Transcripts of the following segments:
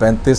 35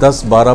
10 12